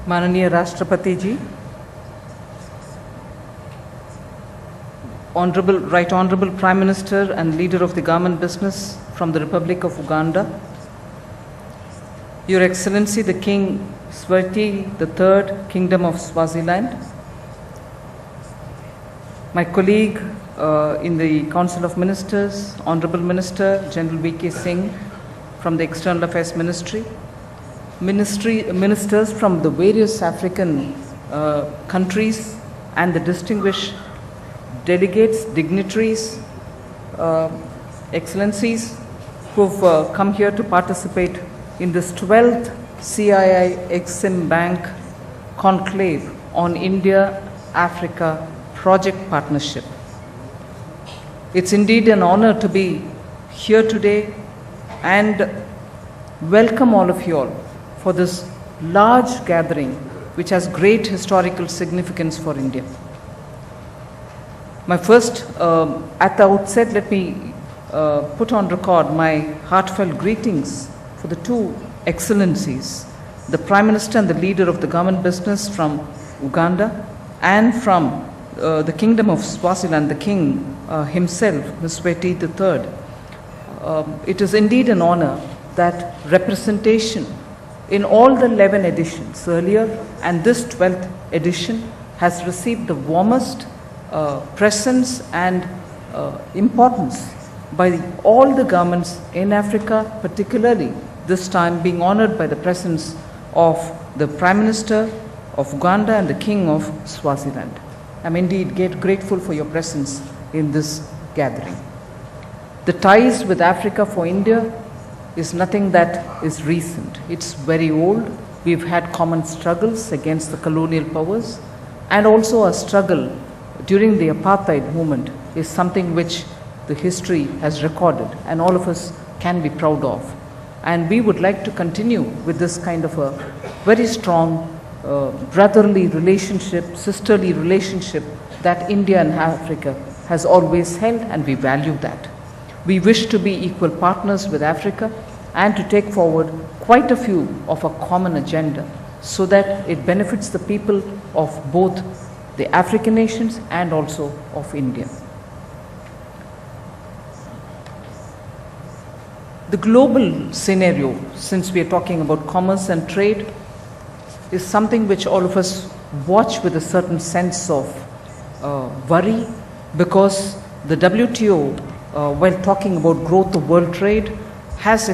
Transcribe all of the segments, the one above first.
माननीय राष्ट्रपति जी, Right Honorable Prime Minister and Leader of the Government Business from the Republic of Uganda, Your Excellency the King Smt III, Kingdom of Swaziland, my colleague in the Council of Ministers, Honorable Minister General V.K. Singh from the External Affairs Ministry, ministers from the various African countries, and the distinguished delegates, dignitaries, excellencies who've come here to participate in this 12th CII-EXIM Bank Conclave on India-Africa Project Partnership. It's indeed an honor to be here today and welcome all of you all for this large gathering which has great historical significance for India. My first, at the outset, let me put on record my heartfelt greetings for the two excellencies, the Prime Minister and the Leader of the Government Business from Uganda, and from the Kingdom of Swaziland, the King himself, Smt III. It is indeed an honor that representation in all the 11 editions earlier and this 12th edition has received the warmest presence and importance by all the governments in Africa, particularly this time being honored by the presence of the Prime Minister of Uganda and the King of Swaziland. I'm indeed grateful for your presence in this gathering. The ties with Africa for India is nothing that is recent. It's very old. We've had common struggles against the colonial powers, and also a struggle during the apartheid movement is something which the history has recorded and all of us can be proud of. And we would like to continue with this kind of a very strong brotherly relationship, sisterly relationship that India and Africa has always held, and we value that. We wish to be equal partners with Africa and to take forward quite a few of a common agenda so that it benefits the people of both the African nations and also of India. The global scenario, since we are talking about commerce and trade, is something which all of us watch with a certain sense of worry, because the WTO, while talking about growth of world trade, has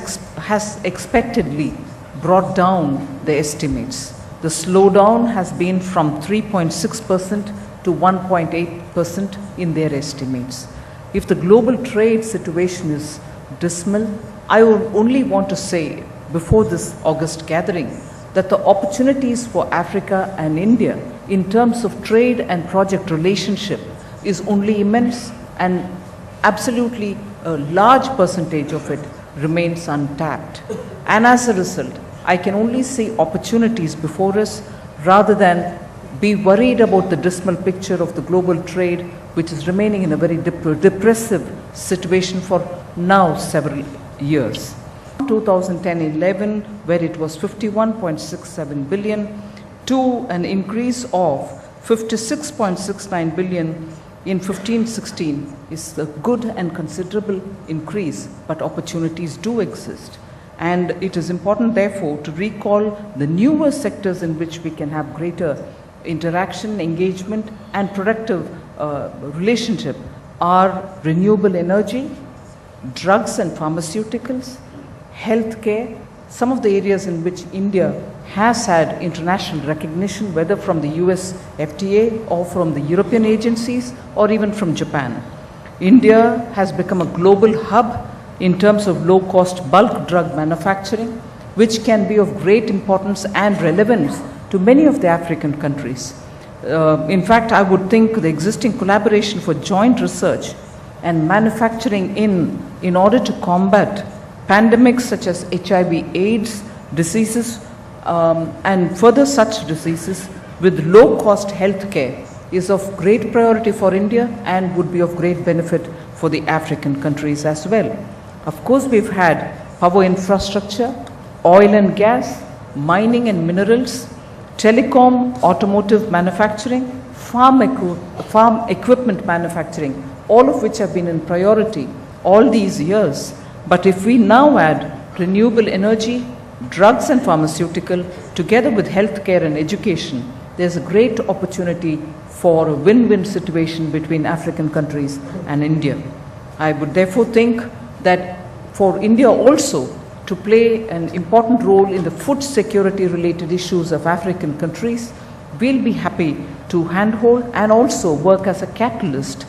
expectedly brought down the estimates. The slowdown has been from 3.6% to 1.8% in their estimates. If the global trade situation is dismal, I would only want to say before this August gathering that the opportunities for Africa and India in terms of trade and project relationship is only immense, and absolutely a large percentage of it remains untapped. And as a result, I can only see opportunities before us rather than be worried about the dismal picture of the global trade, which is remaining in a very depressive situation for now several years. 2010-11, where it was 51.67 billion, to an increase of 56.69 billion in 15-16 is a good and considerable increase, but opportunities do exist. And it is important, therefore, to recall the newer sectors in which we can have greater interaction, engagement, and productive relationship are renewable energy, drugs and pharmaceuticals, healthcare, some of the areas in which India has had international recognition, whether from the US FDA or from the European agencies or even from Japan. India has become a global hub in terms of low-cost bulk drug manufacturing, which can be of great importance and relevance to many of the African countries. In fact, I would think the existing collaboration for joint research and manufacturing in order to combat pandemics such as HIV/AIDS diseases and further such diseases with low-cost health care is of great priority for India and would be of great benefit for the African countries as well. Of course, we've had power infrastructure, oil and gas, mining and minerals, telecom, automotive manufacturing, farm equipment manufacturing, all of which have been in priority all these years. But if we now add renewable energy, drugs and pharmaceutical, together with healthcare and education, there's a great opportunity for a win-win situation between African countries and India. I would therefore think that for India also to play an important role in the food security related issues of African countries, we'll be happy to handhold and also work as a catalyst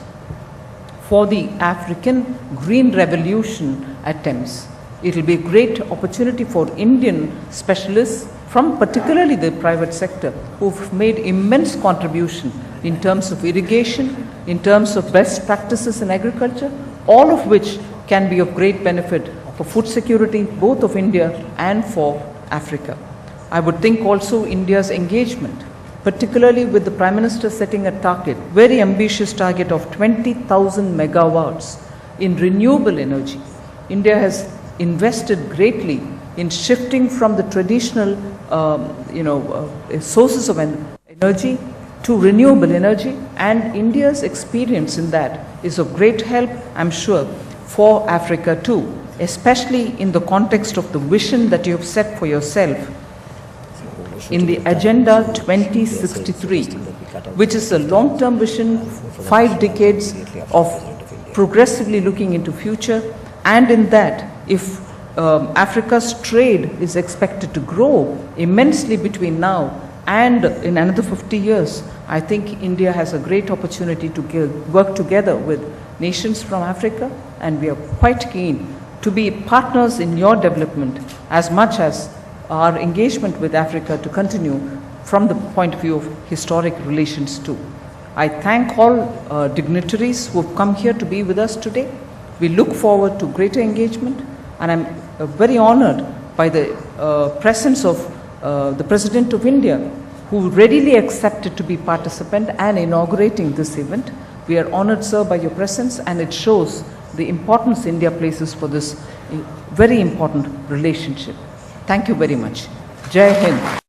for the African Green Revolution attempts. It will be a great opportunity for Indian specialists from particularly the private sector who've made immense contribution in terms of irrigation, in terms of best practices in agriculture, all of which can be of great benefit for food security both of India and for Africa. I would think also India's engagement, particularly with the Prime Minister setting a target, very ambitious target of 20,000 megawatts in renewable energy. India has invested greatly in shifting from the traditional sources of energy to renewable energy, and India's experience in that is of great help, I'm sure, for Africa too, especially in the context of the vision that you have set for yourself in the Agenda 2063, which is a long-term vision, 5 decades of progressively looking into future. And in that, if Africa's trade is expected to grow immensely between now and in another 50 years, I think India has a great opportunity to work together with nations from Africa, and we are quite keen to be partners in your development as much as our engagement with Africa to continue from the point of view of historic relations too. I thank all dignitaries who have come here to be with us today. We look forward to greater engagement, and I'm very honored by the presence of the President of India, who readily accepted to be participant and inaugurating this event. We are honored, sir, by your presence, and it shows the importance India places for this very important relationship. Thank you very much. Jai Hind.